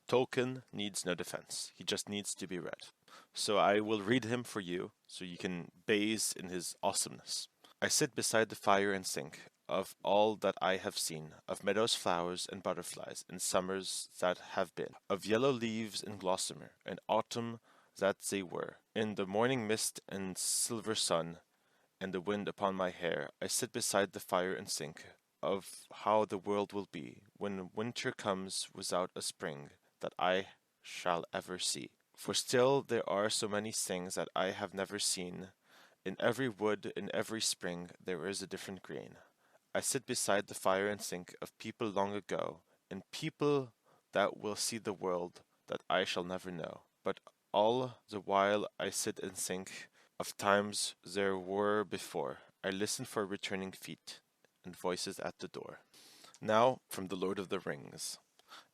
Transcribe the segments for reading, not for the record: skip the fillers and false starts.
Tolkien needs no defense. He just needs to be read. So I will read him for you so you can gaze in his awesomeness. I sit beside the fire and think of all that I have seen, of meadows, flowers, and butterflies in summers that have been, of yellow leaves in gossamer, and autumn that they were. In the morning mist and silver sun, and the wind upon my hair, I sit beside the fire and think of how the world will be when winter comes without a spring that I shall ever see. For still there are so many things that I have never seen. In every wood, in every spring, there is a different green. I sit beside the fire and think of people long ago, and people that will see the world that I shall never know. But all the while I sit and think of times there were before. I listen for returning feet and voices at the door. Now from the Lord of the Rings.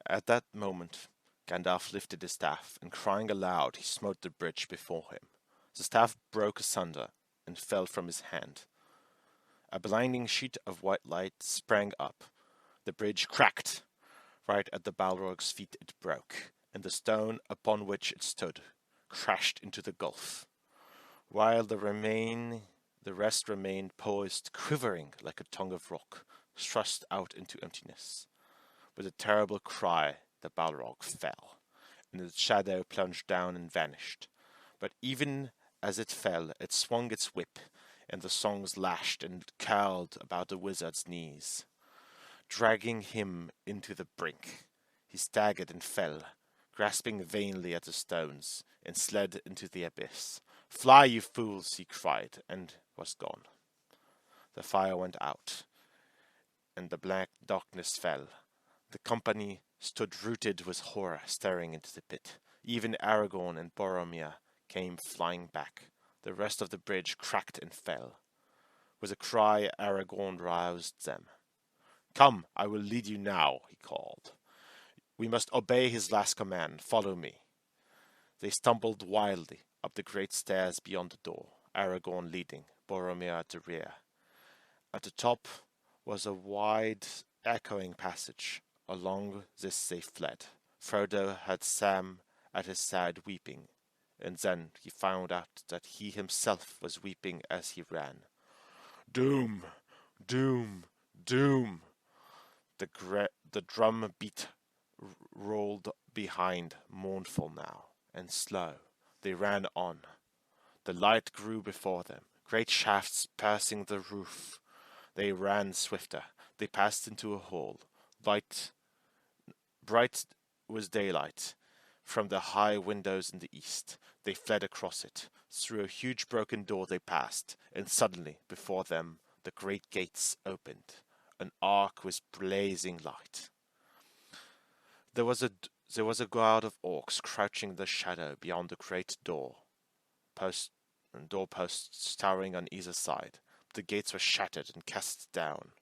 At that moment Gandalf lifted his staff, and crying aloud he smote the bridge before him. The staff broke asunder and fell from his hand. A blinding sheet of white light sprang up. The bridge cracked. Right at the Balrog's feet it broke, and the stone upon which it stood crashed into the gulf, while the rest remained poised, quivering like a tongue of rock, thrust out into emptiness. With a terrible cry, the Balrog fell, and its shadow plunged down and vanished. But even as it fell, it swung its whip, and the songs lashed and curled about the wizard's knees, dragging him into the brink. He staggered and fell, grasping vainly at the stones, and slid into the abyss. "Fly, you fools!" he cried, and was gone. The fire went out, and the black darkness fell. The company stood rooted with horror, staring into the pit. Even Aragorn and Boromir came flying back. The rest of the bridge cracked and fell. With a cry, Aragorn roused them. "Come, I will lead you now," he called. "We must obey his last command. Follow me." They stumbled wildly up the great stairs beyond the door, Aragorn leading, Boromir at the rear. At the top was a wide, echoing passage. Along this they fled. Frodo had Sam at his side weeping, and then he found out that he himself was weeping as he ran. "Doom! Doom! Doom!" The drum beat rolled behind, mournful now, and slow. They ran on. The light grew before them, great shafts piercing the roof. They ran swifter. They passed into a hall. Bright was daylight from the high windows in the east. They fled across it. Through a huge broken door they passed, and suddenly, before them, the great gates opened. An arc with blazing light. There was a guard of orcs crouching in the shadow beyond the great doorposts towering on either side. The gates were shattered and cast down.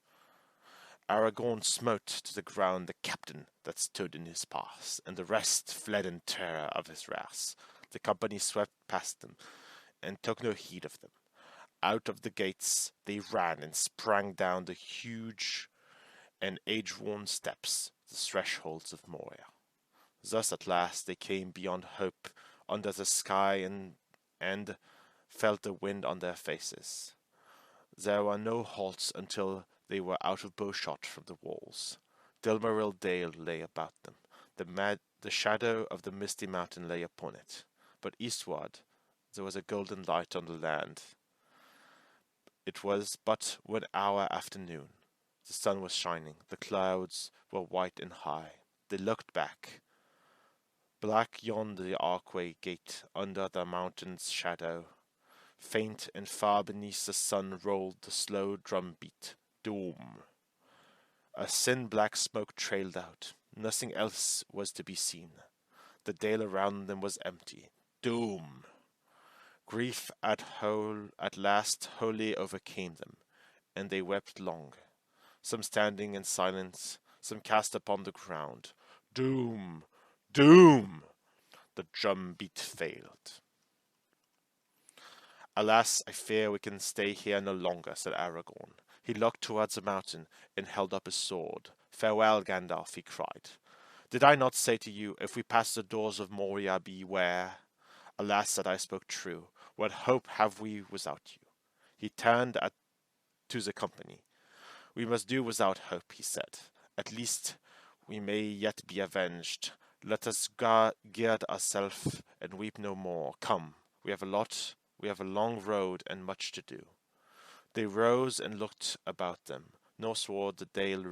Aragorn smote to the ground the captain that stood in his path, and the rest fled in terror of his wrath. The company swept past them, and took no heed of them. Out of the gates they ran and sprang down the huge and age-worn steps, the thresholds of Moria. Thus at last they came beyond hope under the sky and felt the wind on their faces. There were no halts until they were out of bowshot from the walls. Dilmaril Dale lay about them. The shadow of the misty mountain lay upon it. But eastward there was a golden light on the land. It was but 1 hour after noon. The sun was shining. The clouds were white and high. They looked back. Black yawned the archway gate under the mountain's shadow. Faint and far beneath the sun rolled the slow drum beat. Doom. A thin black smoke trailed out. Nothing else was to be seen. The dale around them was empty. Doom. Grief at last wholly overcame them, and they wept long, some standing in silence, some cast upon the ground. Doom! Doom! The drum beat failed. "Alas, I fear we can stay here no longer," said Aragorn. He looked towards the mountain and held up his sword. "Farewell, Gandalf," he cried. Did I not say to you, if we pass the doors of Moria, beware? Alas, that I spoke true. What hope have we without you? He turned to the company. We must do without hope, he said. At least we may yet be avenged. Let us gird ourselves and weep no more. Come, we have a long road and much to do. They rose and looked about them. Northward the dale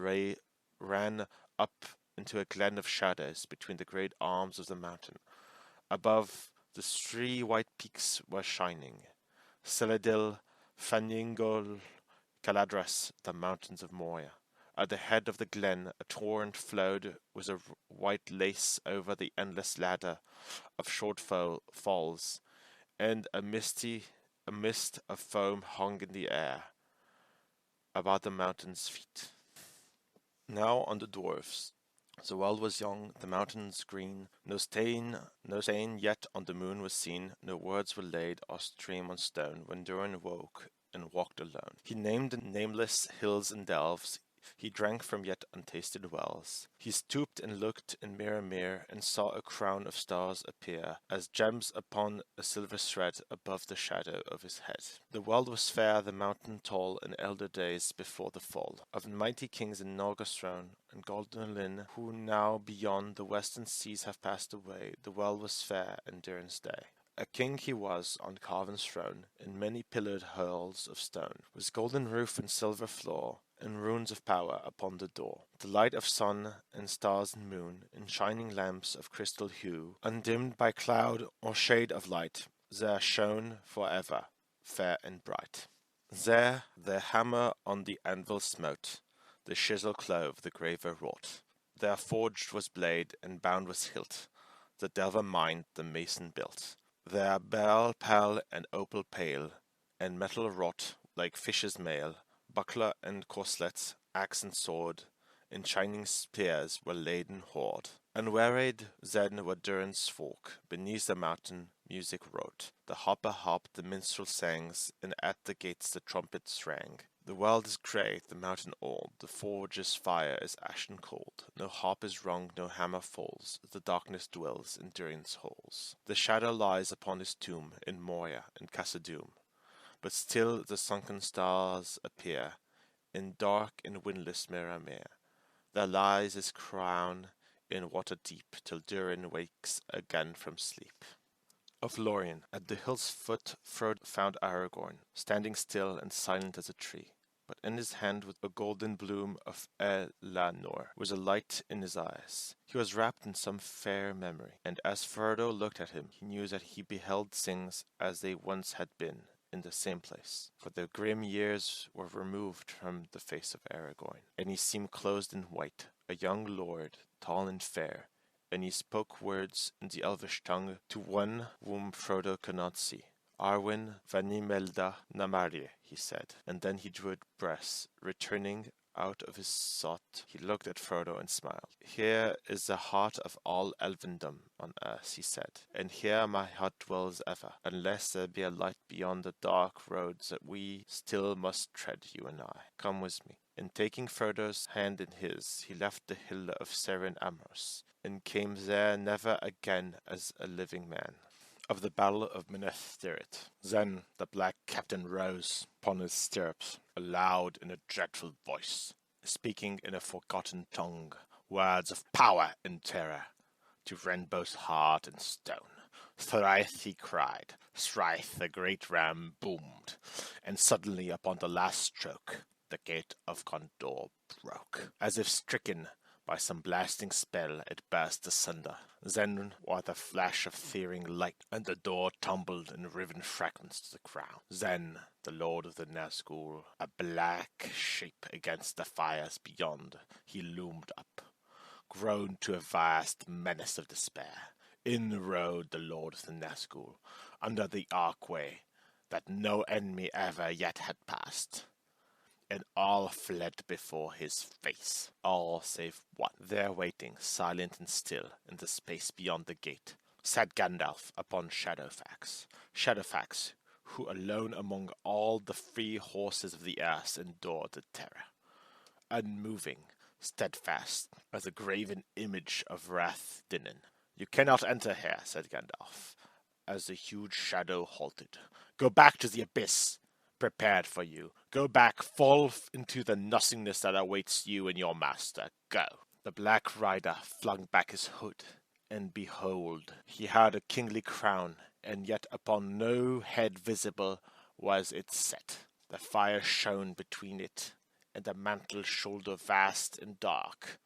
ran up into a glen of shadows between the great arms of the mountain. Above, the three white peaks were shining. Celadil, Faningol, Caladras, the mountains of Moria. At the head of the glen a torrent flowed with a white lace over the endless ladder of short falls, and a mist of foam hung in the air about the mountain's feet. Now on the dwarfs. The world was young, the mountains green, no stain yet on the moon was seen, no words were laid or stream on stone, when Durin woke and walked alone. He named the nameless hills and delves, he drank from yet untasted wells. He stooped and looked in mirror, and saw a crown of stars appear, as gems upon a silver thread above the shadow of his head. The world was fair, the mountain tall, in elder days before the fall of mighty kings in Norga's throne, and Gondolin, who now beyond the western seas have passed away. The world was fair in Durin's day. A king he was on carven throne, in many pillared halls of stone, with golden roof and silver floor, and runes of power upon the door. The light of sun and stars and moon, in shining lamps of crystal hue, undimmed by cloud or shade of light, there shone for ever, fair and bright. There the hammer on the anvil smote, the chisel clove, the graver wrought. There forged was blade, and bound was hilt, the delver mined, the mason built. There beryl pearl and opal pale, and metal wrought like fish's mail, buckler and corselet, axe and sword, in shining spears were laden hoard. Unwearied then were Durin's folk, beneath the mountain music wrote. The harper harped, the minstrel sangs, and at the gates the trumpets rang. The world is grey, the mountain old, the forge's fire is ashen cold. No harp is rung, no hammer falls, the darkness dwells in Durin's halls. The shadow lies upon his tomb, in Moria and Khazad-dûm, but still the sunken stars appear, in dark and windless Miramere. There lies his crown in water deep, till Durin wakes again from sleep. Of Lorien, at the hill's foot Frodo found Aragorn, standing still and silent as a tree, but in his hand with a golden bloom of Elanor, was a light in his eyes. He was wrapped in some fair memory, and as Frodo looked at him, he knew that he beheld things as they once had been, in the same place, for the grim years were removed from the face of Aragorn, and he seemed clothed in white, a young lord, tall and fair, and he spoke words in the elvish tongue to one whom Frodo could not see. Arwen Vanimelda Namarie, he said, and then he drew a breath, returning out of his thought. He looked at Frodo and smiled. Here is the heart of all elvendom on earth, he said, and here my heart dwells ever, unless there be a light beyond the dark roads that we still must tread, you and I. Come with me. And taking Frodo's hand in his, he left the hill of Seren Amros, and came there never again as a living man. Of the battle of Minas Tirith. Then the black captain rose upon his stirrups, aloud in a dreadful voice, speaking in a forgotten tongue, words of power and terror, to rend both heart and stone. Thrice he cried, thrice the great ram boomed, and suddenly upon the last stroke, the gate of Gondor broke, as if stricken by some blasting spell. It burst asunder. Then was a flash of searing light, and the door tumbled in riven fragments to the ground. Then the Lord of the Nazgul, a black shape against the fires beyond, he loomed up, grown to a vast menace of despair. In rode the Lord of the Nazgul, under the archway that no enemy ever yet had passed, and all fled before his face, all save one. There waiting, silent and still, in the space beyond the gate, sat Gandalf upon Shadowfax. Shadowfax, who alone among all the free horses of the earth endured the terror. Unmoving, steadfast as a graven image of Wrath Dinin. "You cannot enter here," said Gandalf, as the huge shadow halted. "Go back to the abyss, prepared for you. Go back, fall into the nothingness that awaits you and your master. Go." The Black Rider flung back his hood, and behold, he had a kingly crown, and yet upon no head visible was it set. The fire shone between it, and the mantle shoulder vast and dark.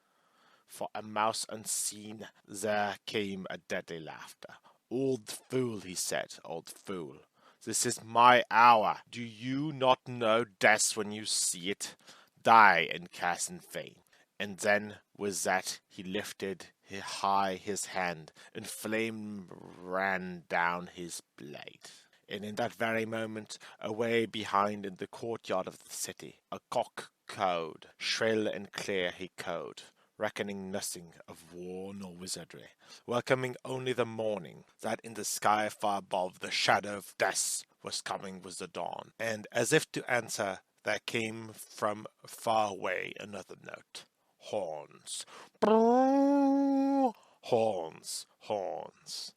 For a mouse unseen, there came a deadly laughter. "Old fool," he said, "old fool. This is my hour. Do you not know death when you see it? Die and cast in vain." And then, with that, he lifted high his hand, and flame ran down his blade. And in that very moment, away behind in the courtyard of the city, a cock crowed. Shrill and clear he crowed, reckoning nothing of war nor wizardry, welcoming only the morning, that in the sky far above the shadow of death was coming with the dawn. And as if to answer, there came from far away another note. Horns. Brrrr. Horns. Horns.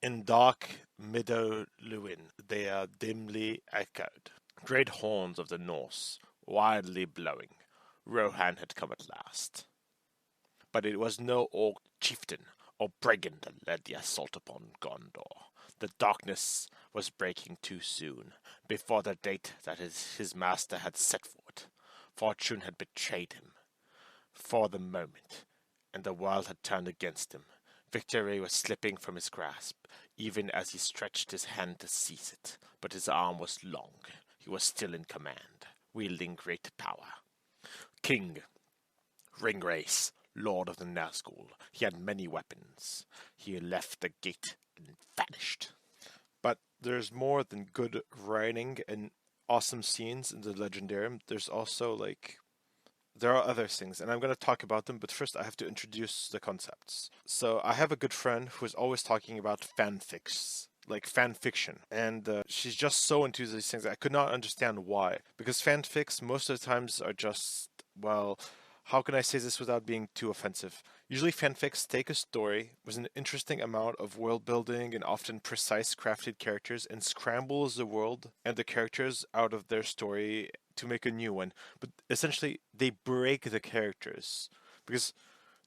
In dark meadow Lewin they are dimly echoed. Great horns of the Norse, wildly blowing. Rohan had come at last. But it was no orc chieftain or brigand that led the assault upon Gondor. The darkness was breaking too soon, before the date that his master had set for it. Fortune had betrayed him for the moment, and the world had turned against him. Victory was slipping from his grasp, even as he stretched his hand to seize it. But his arm was long. He was still in command, wielding great power. King, Ringwraith, Lord of the Nazgul. He had many weapons. He left the gate and vanished. But there's more than good writing and awesome scenes in the Legendarium. There's also, there are other things, and I'm going to talk about them, but first I have to introduce the concepts. So I have a good friend who is always talking about fanfics, like fan fiction, and she's just so into these things. I could not understand why, because fanfics most of the times are just, well, how can I say this without being too offensive? Usually fanfics take a story with an interesting amount of world building and often precise crafted characters and scrambles the world and the characters out of their story to make a new one. But essentially they break the characters, because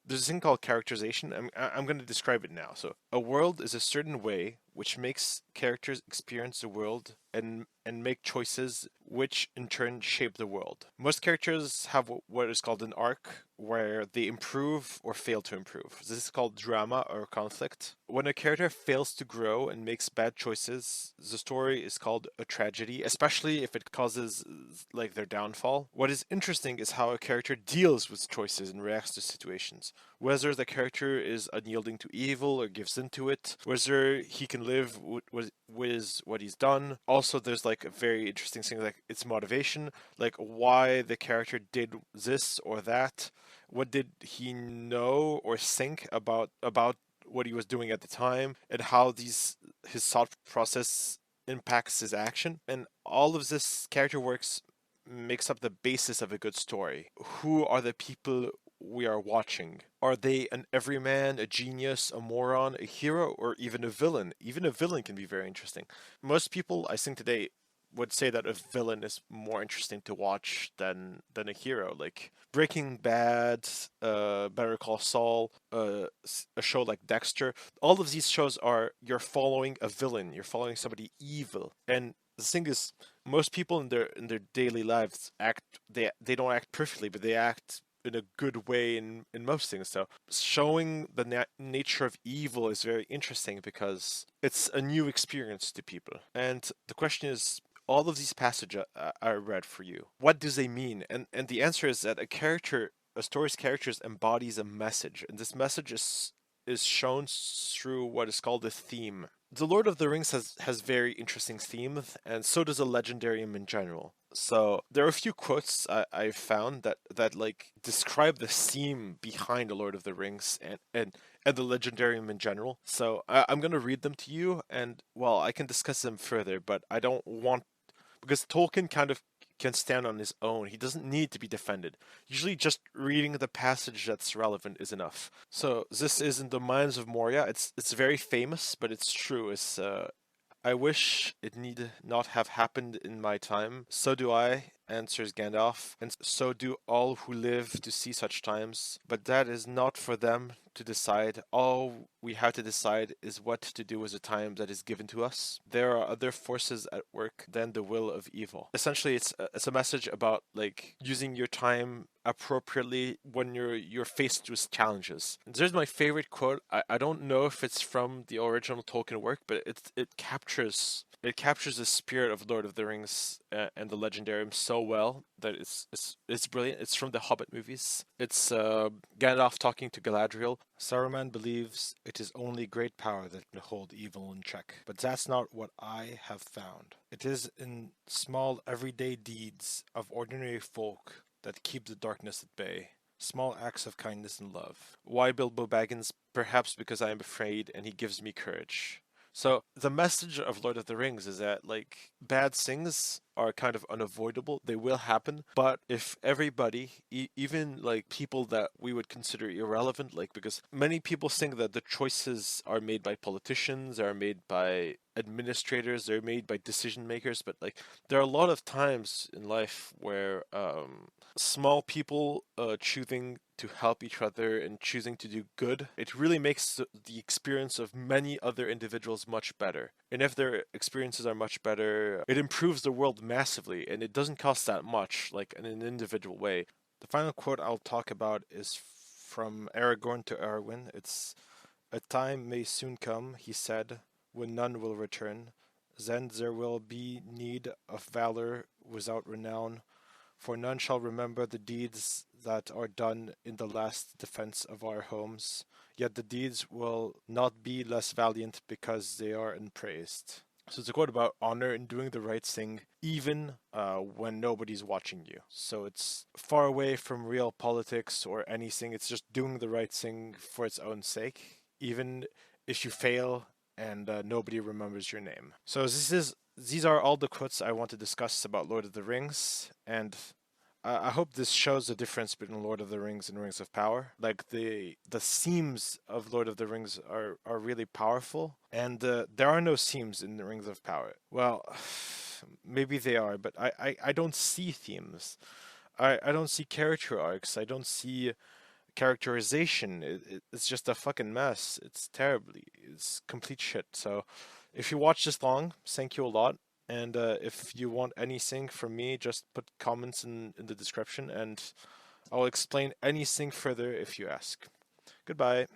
there's a thing called characterization. I'm going to describe it now. So a world is a certain way which makes characters experience the world and make choices which in turn shape the world. Most characters have what is called an arc, where they improve or fail to improve. This is called drama or conflict. When a character fails to grow and makes bad choices, the story is called a tragedy, especially if it causes their downfall. What is interesting is how a character deals with choices and reacts to situations. Whether the character is unyielding to evil or gives into it, whether he can live with what he's done. Also, there's a very interesting thing, like its motivation, like why the character did this or that. What did he know or think about what he was doing at the time, and how his thought process impacts his action. And all of this character works makes up the basis of a good story. Who are the people we are watching? Are they an everyman, a genius, a moron, a hero, or even a villain? Even a villain can be very interesting. Most people, I think today, would say that a villain is more interesting to watch than a hero. Like Breaking Bad, Better Call Saul, a show like Dexter. All of these shows are, you're following a villain, you're following somebody evil. And the thing is, most people in their daily lives they don't act perfectly, but they act in a good way in most things. So showing the nature of evil is very interesting because it's a new experience to people. And the question is, all of these passages I read for you, what do they mean? And the answer is that a story's characters embodies a message, and this message is shown through what is called a theme. The Lord of the Rings has very interesting themes, and so does the Legendarium in general. So there are a few quotes I've found that describe the theme behind the Lord of the Rings and the Legendarium in general. So I'm going to read them to you, and well, I can discuss them further, but I don't want, because Tolkien kind of can stand on his own. He doesn't need to be defended. Usually just reading the passage that's relevant is enough. So this is in the Mines of Moria. It's very famous, but it's true. It's I wish it need not have happened in my time. So do I, answers Gandalf, and so do all who live to see such times. But that is not for them to decide. All we have to decide is what to do with the time that is given to us. There are other forces at work than the will of evil. Essentially, it's a message about like using your time appropriately when you're faced with challenges. And there's my favorite quote. I don't know if it's from the original Tolkien work, but it captures the spirit of Lord of the Rings and the Legendarium so well that it's brilliant. It's from the Hobbit movies. It's Gandalf talking to Galadriel. Saruman believes it is only great power that can hold evil in check, but that's not what I have found. It is in small everyday deeds of ordinary folk that keep the darkness at bay. Small acts of kindness and love. Why Bilbo Baggins? Perhaps because I am afraid and he gives me courage. So the message of Lord of the Rings is that like bad things are kind of unavoidable. They will happen, but if everybody, even like people that we would consider irrelevant, like because many people think that the choices are made by politicians, are made by administrators, they're made by decision makers, but like there are a lot of times in life where small people choosing to help each other and choosing to do good, it really makes the experience of many other individuals much better. And if their experiences are much better, it improves the world massively, and it doesn't cost that much, like in an individual way. The final quote I'll talk about is from Aragorn to Arwen. It's, "A time may soon come," he said, "when none will return. Then there will be need of valor without renown, for none shall remember the deeds that are done in the last defense of our homes. Yet the deeds will not be less valiant because they are unpraised." So it's a quote about honor and doing the right thing, even when nobody's watching you. So it's far away from real politics or anything. It's just doing the right thing for its own sake, even if you fail and nobody remembers your name. So these are all the quotes I want to discuss about Lord of the Rings, and I hope this shows the difference between Lord of the Rings and Rings of Power. Like the themes of Lord of the Rings are really powerful, and there are no themes in the Rings of Power. Well, maybe they are, but I don't see themes. I don't see character arcs. I don't see characterization. It's just a fucking mess. It's complete shit. So if you watch this long, thank you a lot. And if you want anything from me, just put comments in the description and I'll explain anything further if you ask. Goodbye.